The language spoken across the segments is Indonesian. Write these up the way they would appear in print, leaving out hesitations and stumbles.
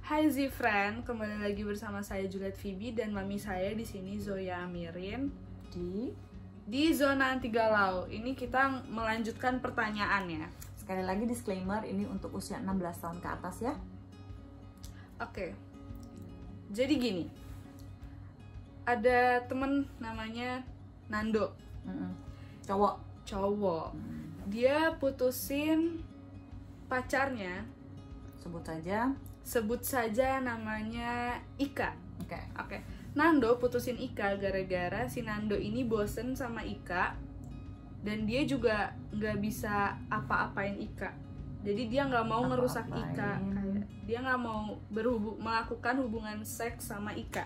Hai Zifran, kembali lagi bersama saya Juliet Phoebe dan mami saya di sini Zoya Amirin di Zona Anti Galau. Ini kita melanjutkan pertanyaannya. Sekali lagi disclaimer, ini untuk usia 16 tahun ke atas ya. Oke. Jadi gini. Ada temen namanya Nando. Cowok. Dia putusin pacarnya. Sebut saja namanya Ika. Oke. Nando putusin Ika gara-gara si Nando ini bosen sama Ika dan dia juga nggak bisa apa-apain Ika. Jadi dia nggak mau ngerusak Ika. Dia nggak mau melakukan hubungan seks sama Ika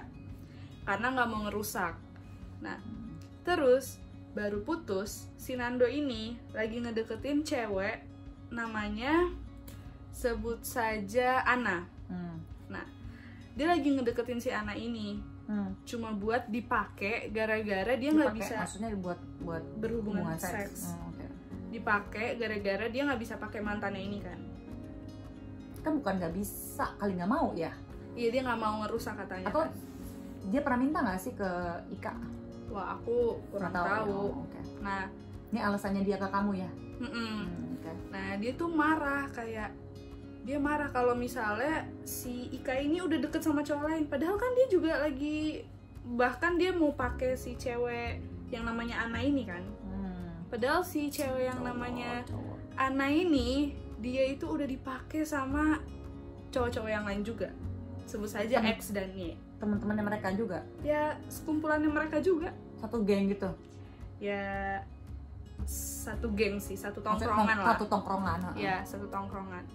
karena nggak mau ngerusak. Nah, terus baru putus si Nando ini lagi ngedeketin cewek namanya sebut saja Ana. Nah, dia lagi ngedeketin si Ana ini cuma buat dipakai gara-gara dia nggak bisa. Maksudnya buat berhubungan seks. Dipakai gara-gara dia nggak bisa pakai mantannya ini kan? Kan bukan nggak bisa, kali nggak mau ya? Iya, dia nggak mau ngerusak katanya. Atau dia pernah minta nggak sih ke Ika? Wah, aku kurang tahu. Nah, ini alasannya dia ke kamu ya? Nah, dia tuh marah, kayak dia marah kalau misalnya si Ika ini udah deket sama cowok lain, padahal kan dia juga lagi, bahkan dia mau pakai si cewek yang namanya Ana ini kan. Padahal si cewek yang namanya Ana ini dia itu udah dipakai sama cowok-cowok yang lain juga. Sebut saja X dan Y. Teman-temannya mereka juga? Ya, sekumpulannya mereka juga. Satu geng gitu? Ya, satu geng sih, satu tongkrongan lah. Satu tongkrongan? Ya, satu tongkrongan.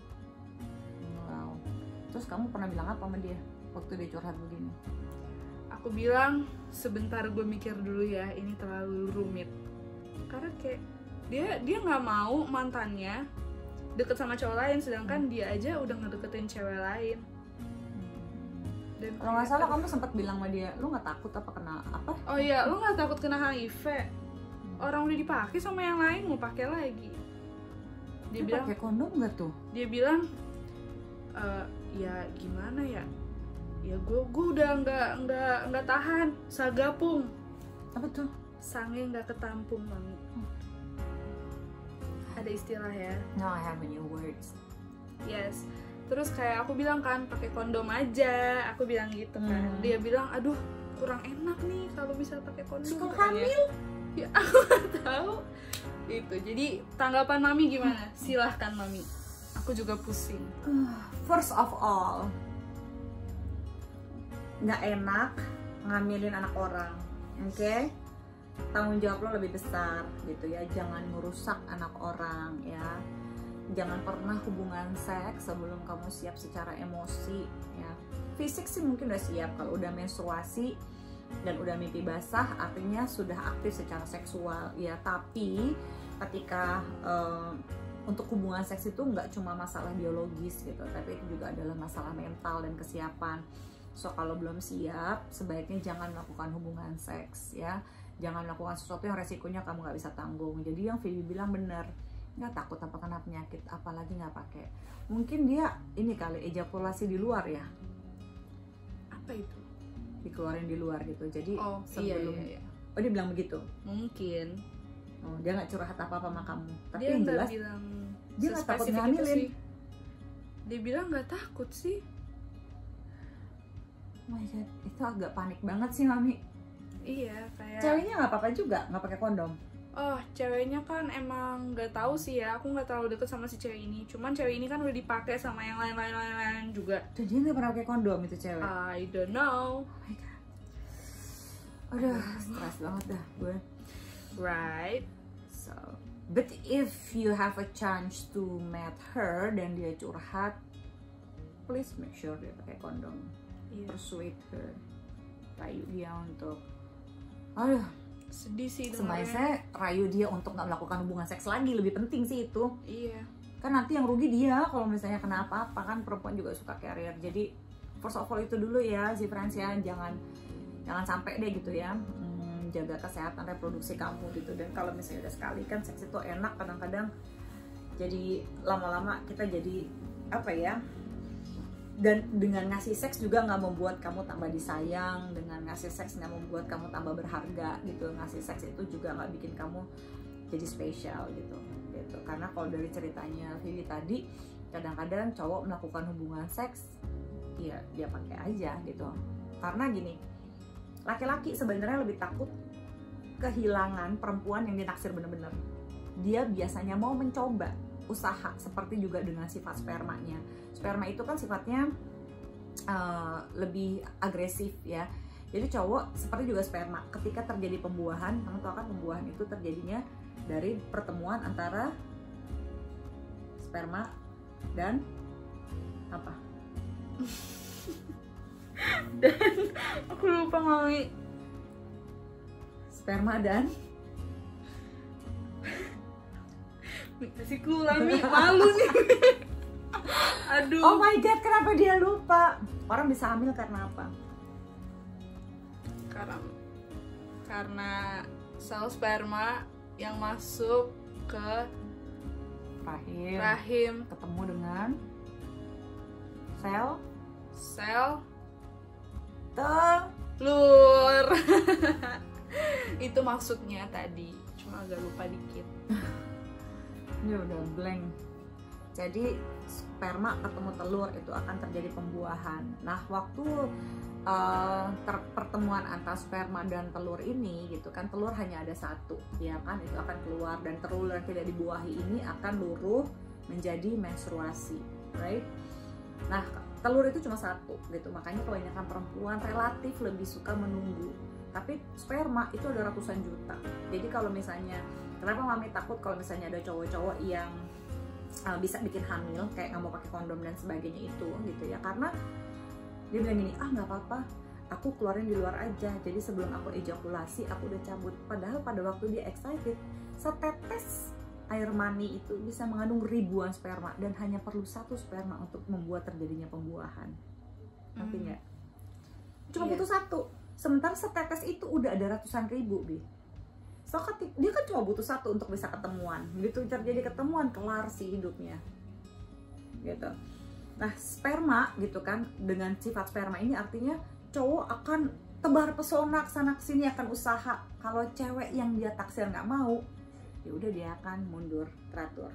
Wow. Terus kamu pernah bilang apa sama dia waktu dia curhat begini? Aku bilang, sebentar gue mikir dulu ya, ini terlalu rumit. Karena kayak dia nggak mau mantannya deket sama cowok lain, sedangkan dia aja udah ngedeketin cewek lain. Kalau nggak salah kamu sempat bilang sama dia, lu nggak takut apa kena apa? Oh iya, lu nggak takut kena HIV? Orang udah dipakai sama yang lain, mau pakai lagi. Dia bilang pakai kondom nggak tuh? Dia bilang, ya gimana ya? Ya gue udah nggak tahan, sagapung. Apa tuh? Sange nggak ketampung, Mami. Ada istilah ya. No, I have new words. Yes. Terus kayak aku bilang kan, pakai kondom aja. Aku bilang gitu kan. Dia bilang, aduh kurang enak nih kalau bisa pakai kondom. Kalau hamil? Ya aku nggak tahu. Itu. Jadi tanggapan Mami gimana? Silahkan Mami. Aku juga pusing. First of all, nggak enak ngambilin anak orang, oke? Tanggung jawab lo lebih besar gitu ya. Jangan merusak anak orang ya. Jangan pernah hubungan seks sebelum kamu siap secara emosi ya. Fisik sih mungkin udah siap. Kalau udah menstruasi dan udah mimpi basah artinya sudah aktif secara seksual ya. Tapi ketika untuk hubungan seks itu nggak cuma masalah biologis gitu, tapi itu juga adalah masalah mental dan kesiapan. So kalau belum siap, sebaiknya jangan melakukan hubungan seks ya. Jangan melakukan sesuatu yang resikonya kamu nggak bisa tanggung. Jadi yang Phoebe bilang benar, nggak takut apa kena penyakit, apalagi nggak pakai. Mungkin dia ini kali ejakulasi di luar ya. Apa itu? Dikeluarin di luar gitu. Jadi sebelum iya. Oh, dia bilang begitu? Mungkin. Oh, dia nggak curhat apa-apa sama kamu. Tapi dia yang jelas bilang dia nggak takut ngambilin. Dia bilang nggak takut sih. Oh my God, itu agak panik banget sih Mami. Iya, kayak ceweknya nggak apa-apa juga, nggak pakai kondom. Oh, ceweknya kan emang nggak tahu sih ya. Aku nggak terlalu deket sama si cewek ini. Cuman cewek ini kan udah dipakai sama yang lain juga. Jadi dia nggak pernah pakai kondom itu cewek. I don't know. Oh my God. Aduh, stres banget dah gue. Right. So, but if you have a chance to meet her dan dia curhat, please make sure dia pakai kondom. Persuade her, rayu dia untuk, aduh, sedih sih. sebenarnya saya rayu dia untuk nggak melakukan hubungan seks lagi, lebih penting sih itu. Iya. Kan nanti yang rugi dia kalau misalnya kena apa-apa, kan perempuan juga suka carrier. Jadi first of all itu dulu ya si Frans ya, jangan sampai deh gitu ya. Jaga kesehatan reproduksi kamu gitu. Dan kalau misalnya udah sekali kan seks itu enak, kadang-kadang jadi lama-lama kita jadi apa ya, Dan dengan ngasih seks juga nggak membuat kamu tambah disayang, dengan ngasih seks nggak membuat kamu tambah berharga gitu. Ngasih seks itu juga nggak bikin kamu jadi spesial gitu. Karena kalau dari ceritanya Vivi tadi, kadang-kadang cowok melakukan hubungan seks, ya dia pakai aja gitu. Karena gini, laki-laki sebenarnya lebih takut kehilangan perempuan yang dinaksir bener-bener. Dia biasanya mau mencoba usaha, seperti juga dengan sifat spermanya. Sperma itu kan sifatnya lebih agresif ya. Jadi cowok seperti juga sperma, ketika terjadi pembuahan, kamu tahu kan pembuahan itu terjadinya dari pertemuan antara sperma dan apa? Dan aku lupa Mami. Sperma dan kasih clue Mami, malu nih. Aduh. Oh my god, kenapa dia lupa? Orang bisa hamil karena apa? Karena sel sperma yang masuk ke rahim ketemu dengan sel telur. Itu maksudnya tadi, cuma agak lupa dikit. Ini udah blank. Jadi sperma ketemu telur itu akan terjadi pembuahan. Nah, waktu pertemuan antara sperma dan telur ini gitu kan, telur hanya ada satu ya kan, itu akan keluar, dan telur yang tidak dibuahi ini akan luruh menjadi menstruasi, right? Nah, telur itu cuma satu gitu, makanya kebanyakan perempuan relatif lebih suka menunggu. Tapi sperma itu ada ratusan juta. Jadi kalau misalnya, kenapa Mami takut kalau misalnya ada cowok-cowok yang bisa bikin hamil, kayak nggak mau pakai kondom dan sebagainya itu gitu ya, karena dia bilang gini, nggak apa-apa, aku keluarin di luar aja, jadi sebelum aku ejakulasi aku udah cabut. Padahal pada waktu dia excited, setetes air mani itu bisa mengandung ribuan sperma, dan hanya perlu satu sperma untuk membuat terjadinya pembuahan. Ngerti nggak? Cuma butuh satu, sementara setetes itu udah ada ratusan ribu, Bi. So, dia kan cuma butuh satu untuk bisa ketemuan. Begitu terjadi ketemuan, kelar sih hidupnya gitu. Nah, sperma gitu kan, dengan sifat sperma ini artinya cowok akan tebar pesona kesana kesini, akan usaha. Kalau cewek yang dia taksir nggak mau, ya udah dia akan mundur teratur.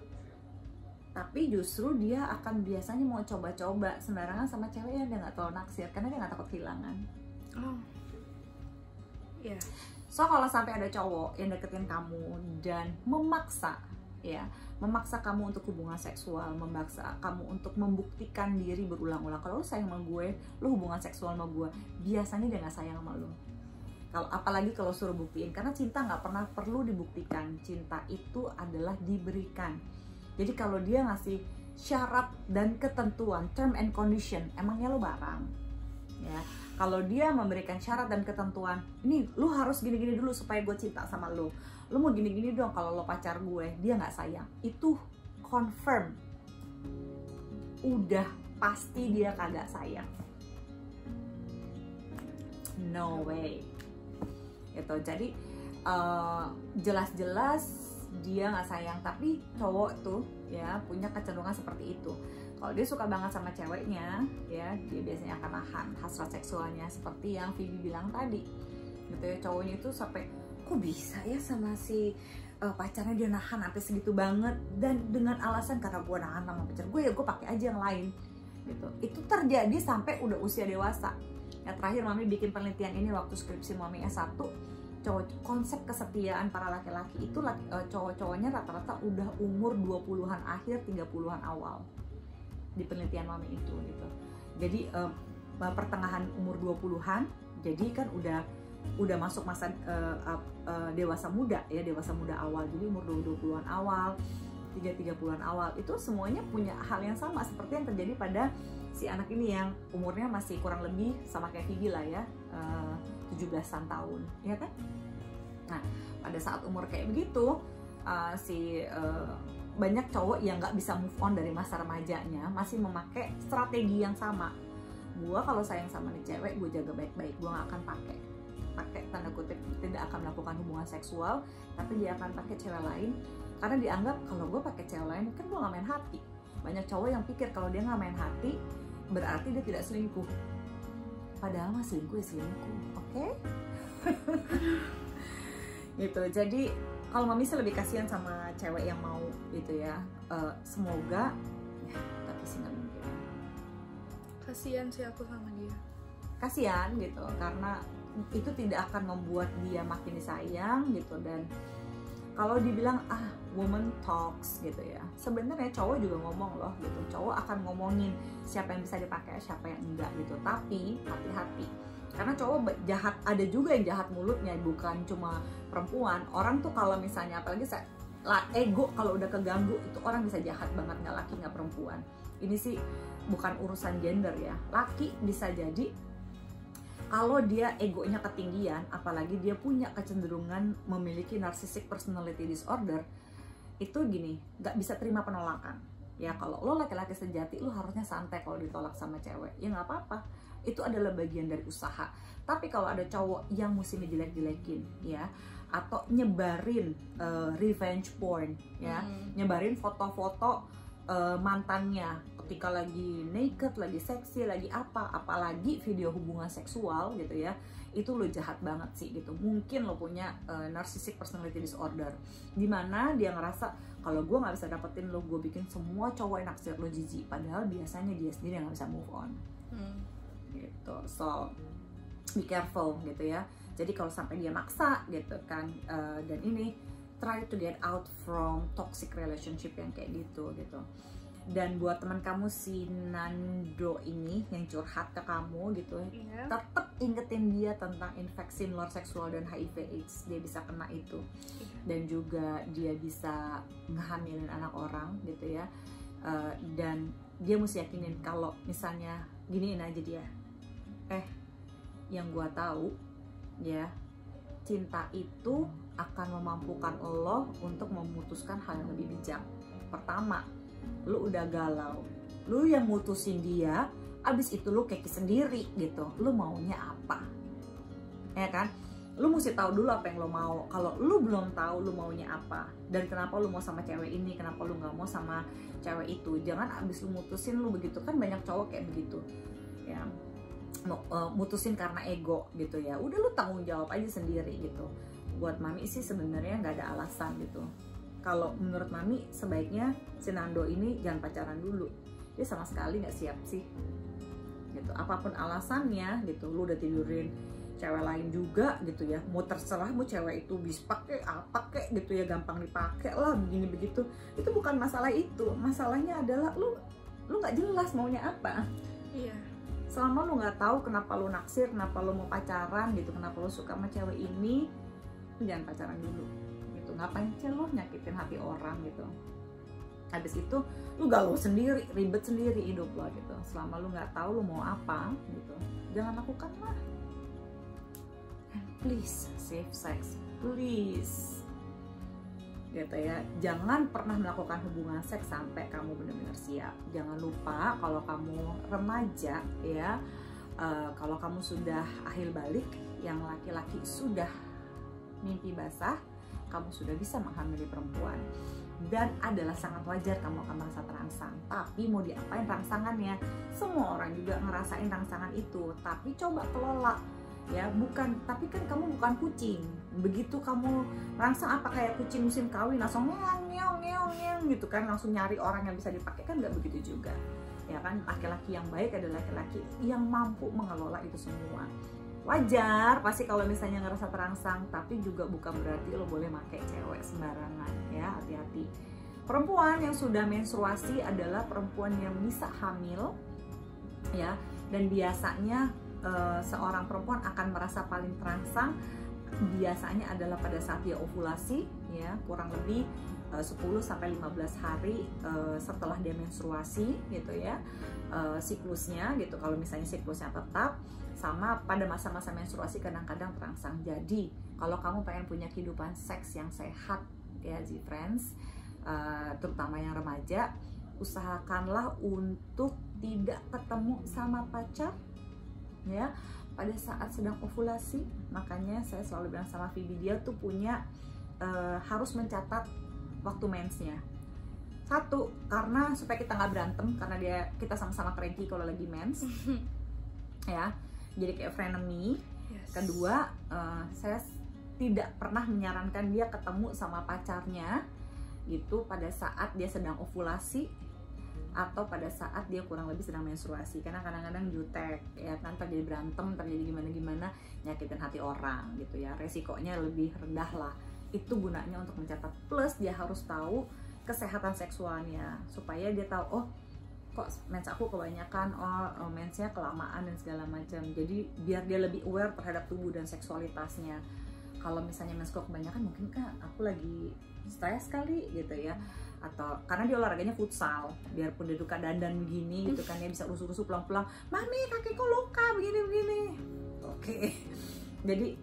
Tapi justru dia akan biasanya mau coba-coba sembarangan sama cewek yang dia nggak terlalu naksir, karena dia nggak takut kehilangan. Yeah. So kalau sampai ada cowok yang deketin kamu dan memaksa kamu untuk hubungan seksual, memaksa kamu untuk membuktikan diri berulang-ulang kalau lu sayang sama gue, lu hubungan seksual sama gue, biasanya dia nggak sayang sama lu. Kalau apalagi kalau suruh buktiin, karena cinta nggak pernah perlu dibuktikan, cinta itu adalah diberikan. Jadi kalau dia ngasih syarat dan ketentuan, term and condition, emangnya lu barang ya. Kalau dia memberikan syarat dan ketentuan, ini lu harus gini-gini dulu supaya gue cinta sama lu mau gini-gini dong kalau lo pacar gue, dia nggak sayang, itu confirm, udah pasti dia kagak sayang, no way gitu. Jadi jelas-jelas dia nggak sayang, tapi cowok tuh ya punya kecenderungan seperti itu. Kalau dia suka banget sama ceweknya, ya dia biasanya akan nahan hasrat seksualnya, seperti yang Vivi bilang tadi, gitu ya. Cowoknya itu sampai, kok bisa ya sama si pacarnya dia nahan sampai segitu banget, dan dengan alasan karena gue nahan sama pacar gue, ya gue pakai aja yang lain, gitu. Itu terjadi sampai udah usia dewasa. Ya terakhir Mami bikin penelitian ini waktu skripsi Mami S1, konsep kesetiaan para laki-laki itu cowok-cowoknya rata-rata udah umur 20-an akhir, 30-an awal. Di penelitian Mami itu gitu. Jadi pertengahan umur 20-an, jadi kan udah masuk masa dewasa muda ya, dewasa muda awal. Jadi umur 20-an awal, 30-an awal, itu semuanya punya hal yang sama seperti yang terjadi pada si anak ini yang umurnya masih kurang lebih sama kayak Vivi lah ya, 17-an tahun, ya kan? Nah, pada saat umur kayak begitu, banyak cowok yang nggak bisa move on dari masa remajanya, masih memakai strategi yang sama. Gue kalau sayang sama nih cewek, gue jaga baik-baik, gue nggak akan pakai tanda kutip, tidak akan melakukan hubungan seksual, tapi dia akan pakai cewek lain karena dianggap kalau gue pakai cewek lain kan gue nggak main hati. Banyak cowok yang pikir kalau dia nggak main hati, berarti dia tidak selingkuh. Padahal mah selingkuh ya selingkuh, oke? Gitu. Jadi kalau mami sih lebih kasihan sama cewek yang mau gitu ya. Semoga ya, tapi sih nggak mungkin. Kasihan sih aku sama dia. Kasihan gitu, karena itu tidak akan membuat dia makin disayang gitu. Dan kalau dibilang woman talks gitu ya, sebenarnya cowok juga ngomong loh gitu. Cowok akan ngomongin siapa yang bisa dipakai, siapa yang enggak gitu. Tapi hati-hati, karena cowok jahat, ada juga yang jahat mulutnya, bukan cuma perempuan. Orang tuh kalau misalnya apalagi ego kalau udah keganggu itu orang bisa jahat banget, nggak laki nggak perempuan. Ini sih bukan urusan gender ya. Laki bisa jadi kalau dia egonya ketinggian, apalagi dia punya kecenderungan memiliki narcissistic personality disorder, itu gini, nggak bisa terima penolakan. Ya kalau lo laki-laki sejati, lo harusnya santai kalau ditolak sama cewek. Ya nggak apa-apa, itu adalah bagian dari usaha. Tapi kalau ada cowok yang mesti ngejelek-jelekin, ya, atau nyebarin revenge porn, ya, nyebarin foto-foto mantannya ketika lagi naked, lagi seksi, lagi apalagi video hubungan seksual gitu ya, itu lo jahat banget sih gitu. Mungkin lo punya narcissistic personality disorder, dimana dia ngerasa kalau gue nggak bisa dapetin lo, gue bikin semua cowok yang naksir lo jijik, padahal biasanya dia sendiri yang nggak bisa move on. Gitu. So be careful gitu ya. Jadi kalau sampai dia maksa gitu kan, dan ini try to get out from toxic relationship yang kayak gitu. Dan buat teman kamu si Nando ini yang curhat ke kamu gitu, tetap ingetin dia tentang infeksi menular seksual dan HIV/AIDS. Dia bisa kena itu, dan juga dia bisa ngehamilin anak orang gitu ya. Dan dia mesti yakinin kalau misalnya giniin aja dia, yang gua tahu ya, cinta itu akan memampukan lo untuk memutuskan hal yang lebih bijak. Pertama, lu udah galau, lu yang mutusin dia, abis itu lu keki sendiri gitu, lu maunya apa, ya kan? Lu mesti tahu dulu apa yang lo mau. Kalau lu belum tahu lu maunya apa dan kenapa lu mau sama cewek ini, kenapa lu nggak mau sama cewek itu, jangan abis lu mutusin lu begitu. Kan banyak cowok kayak begitu ya, mutusin karena ego gitu ya. Udah lu tanggung jawab aja sendiri gitu. Buat mami sih sebenarnya nggak ada alasan gitu. Kalau menurut mami sebaiknya si Nando ini jangan pacaran dulu. Dia sama sekali nggak siap sih gitu. Apapun alasannya gitu, lu udah tidurin cewek lain juga gitu ya, mau terserah mau cewek itu bisa pakai apa kek gitu ya, gampang dipakai lah begini begitu. Itu bukan masalah itu. Masalahnya adalah lu nggak jelas maunya apa. Iya. Selama lu nggak tahu kenapa lu naksir, kenapa lu mau pacaran gitu, kenapa lu suka sama cewek ini, jangan pacaran dulu gitu. Ngapain sih lo nyakitin hati orang gitu. Habis itu lu galau sendiri, ribet sendiri hidup lo gitu. Selama lu nggak tahu lu mau apa gitu, jangan lakukan lah. And please save sex, please gitu ya. Jangan pernah melakukan hubungan seks sampai kamu benar-benar siap. Jangan lupa kalau kamu remaja ya, kalau kamu sudah akhir balik, yang laki-laki sudah mimpi basah, kamu sudah bisa menghamili perempuan. Dan adalah sangat wajar kamu akan merasa terangsang. Tapi mau diapain rangsangannya? Semua orang juga ngerasain rangsangan itu. Tapi coba kelola ya, tapi kan kamu bukan kucing. Begitu kamu rangsang apa kayak kucing musim kawin langsung ngeong gitu kan, langsung nyari orang yang bisa dipakai, kan nggak begitu juga ya kan. Laki-laki yang baik adalah laki-laki yang mampu mengelola itu semua. Wajar pasti kalau misalnya ngerasa terangsang, tapi juga bukan berarti lo boleh pakai cewek sembarangan ya, hati-hati. Perempuan yang sudah menstruasi adalah perempuan yang bisa hamil ya, dan biasanya seorang perempuan akan merasa paling terangsang biasanya adalah pada saat dia ovulasi ya, kurang lebih 10-15 hari setelah dia menstruasi gitu ya, siklusnya gitu. Kalau misalnya siklusnya tetap, sama pada masa-masa menstruasi kadang-kadang terangsang. Jadi kalau kamu pengen punya kehidupan seks yang sehat ya Z-Friends, terutama yang remaja, usahakanlah untuk tidak ketemu sama pacar ya pada saat sedang ovulasi. Makanya saya selalu bilang sama Phoebe, dia tuh punya harus mencatat waktu mensnya. Satu, karena supaya kita nggak berantem, karena kita sama-sama cranky kalau lagi mens. Ya, jadi kayak frenemy. Yes. Kedua, saya tidak pernah menyarankan dia ketemu sama pacarnya gitu pada saat dia sedang ovulasi atau pada saat dia kurang lebih sedang menstruasi, karena kadang-kadang jutek ya kan, terjadi berantem, terjadi gimana-gimana, nyakitin hati orang gitu ya, resikonya lebih rendah lah. Itu gunanya untuk mencatat. Plus dia harus tahu kesehatan seksualnya, supaya dia tahu, oh kok mens aku kebanyakan, oh mensnya kelamaan dan segala macam. Jadi biar dia lebih aware terhadap tubuh dan seksualitasnya. Kalau misalnya mensku kebanyakan, mungkin kan aku lagi stres kali gitu ya, atau karena dia olahraganya futsal, biarpun dia duka dandan begini gitu kan, dia bisa rusuh-rusuh pulang-pulang, mami kakiku luka begini-begini. Oke. Jadi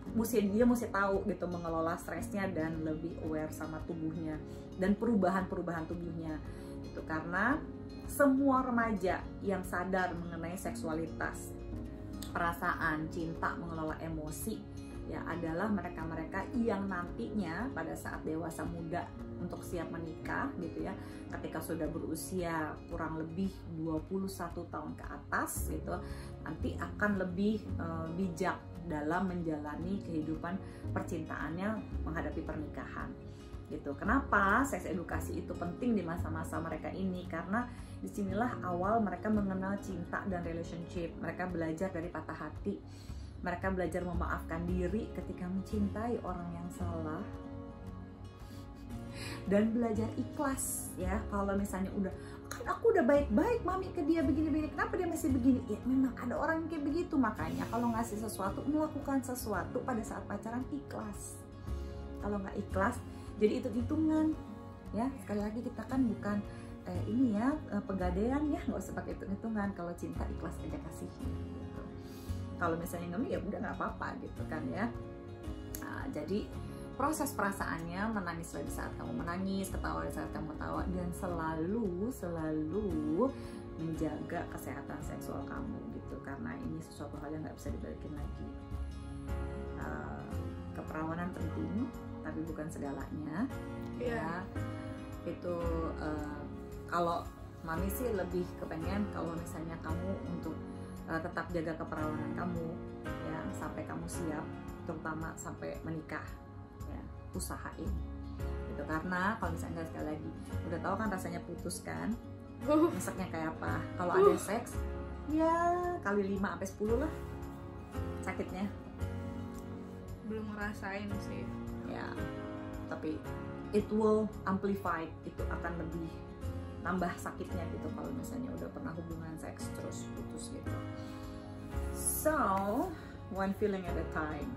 dia mesti tahu gitu mengelola stresnya dan lebih aware sama tubuhnya dan perubahan-perubahan tubuhnya itu, karena semua remaja yang sadar mengenai seksualitas, perasaan, cinta, mengelola emosi ya adalah mereka-mereka yang nantinya pada saat dewasa muda untuk siap menikah gitu ya, ketika sudah berusia kurang lebih 21 tahun ke atas gitu, nanti akan lebih bijak dalam menjalani kehidupan percintaannya menghadapi pernikahan gitu. Kenapa seks edukasi itu penting di masa-masa mereka ini? Karena disinilah awal mereka mengenal cinta dan relationship. Mereka belajar dari patah hati, mereka belajar memaafkan diri ketika mencintai orang yang salah, dan belajar ikhlas ya. Kalau misalnya udah, kan aku udah baik-baik mami ke dia begini-begini, kenapa dia masih begini? Ya memang ada orang yang kayak begitu. Makanya kalau ngasih sesuatu, melakukan sesuatu pada saat pacaran ikhlas. Kalau nggak ikhlas, jadi hitung-hitungan ya. Sekali lagi kita kan bukan ini ya pegadaian ya, nggak usah pakai hitung-hitungan. Kalau cinta ikhlas aja kasih gitu. Kalau misalnya nggak, ya udah nggak apa-apa gitu kan ya. Nah, jadi proses perasaannya, menangis pada saat kamu menangis, ketawa pada saat kamu ketawa, dan selalu menjaga kesehatan seksual kamu gitu, karena ini sesuatu hal yang nggak bisa dibalikin lagi. Keperawanan penting, tapi bukan segalanya. Ya, itu kalau mami sih lebih kepengen kalau misalnya kamu untuk tetap jaga keperawanan kamu ya sampai kamu siap, terutama sampai menikah. Usahain gitu, karena kalau misalnya sekali lagi udah tahu kan rasanya putus kan, nyeseknya kayak apa. Kalau ada seks ya kali 5-10 lah sakitnya. Belum ngerasain sih ya, tapi it will amplify, itu akan lebih nambah sakitnya gitu kalau misalnya udah pernah hubungan seks terus putus gitu. So one feeling at a time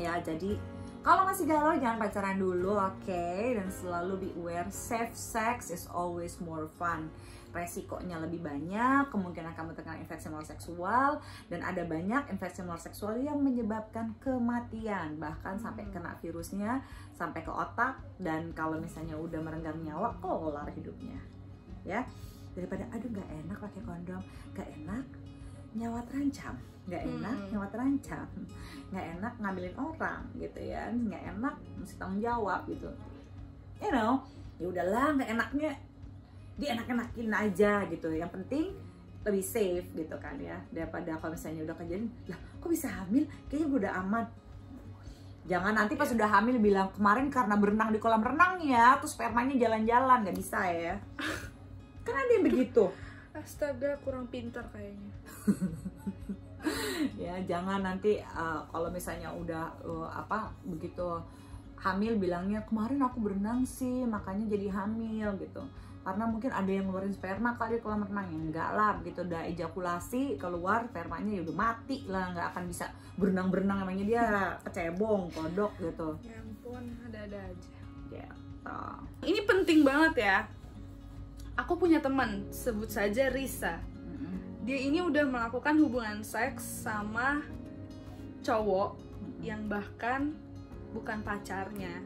ya. Jadi kalau masih galau jangan pacaran dulu, oke? Dan selalu be aware, safe sex is always more fun. Resikonya lebih banyak, kemungkinan kamu terkena infeksi menular seksual, dan ada banyak infeksi menular seksual yang menyebabkan kematian, bahkan sampai kena virusnya sampai ke otak, dan kalau misalnya udah merenggang nyawa, kelar hidupnya. Ya, daripada aduh nggak enak pakai kondom, nggak enak nyawa terancam, nggak enak nyawa terancam, nggak enak ngambilin orang gitu ya, nggak enak mesti tanggung jawab gitu, you know. Ya udahlah, nggak enaknya dienak-enakin aja gitu, yang penting lebih safe gitu kan ya, daripada kalau misalnya udah kejadian, lah kok bisa hamil, kayaknya gue udah aman. Jangan nanti pas udah hamil bilang kemarin karena berenang di kolam renang ya, terus spermanya jalan-jalan, nggak bisa ya. Kan ada yang begitu. Astaga, kurang pintar kayaknya. Ya jangan nanti kalau misalnya udah begitu hamil bilangnya kemarin aku berenang sih makanya jadi hamil gitu, karena mungkin ada yang ngeluarin sperma kali di kolam renang. Ya enggak lah, begitu udah ejakulasi keluar spermanya ya udah mati lah, nggak akan bisa berenang-berenang, emangnya dia kecebong kodok gitu. Ya ampun, ada-ada aja gitu. Ini penting banget ya. Aku punya teman, sebut saja Risa. Dia ini udah melakukan hubungan seks sama cowok yang bahkan bukan pacarnya.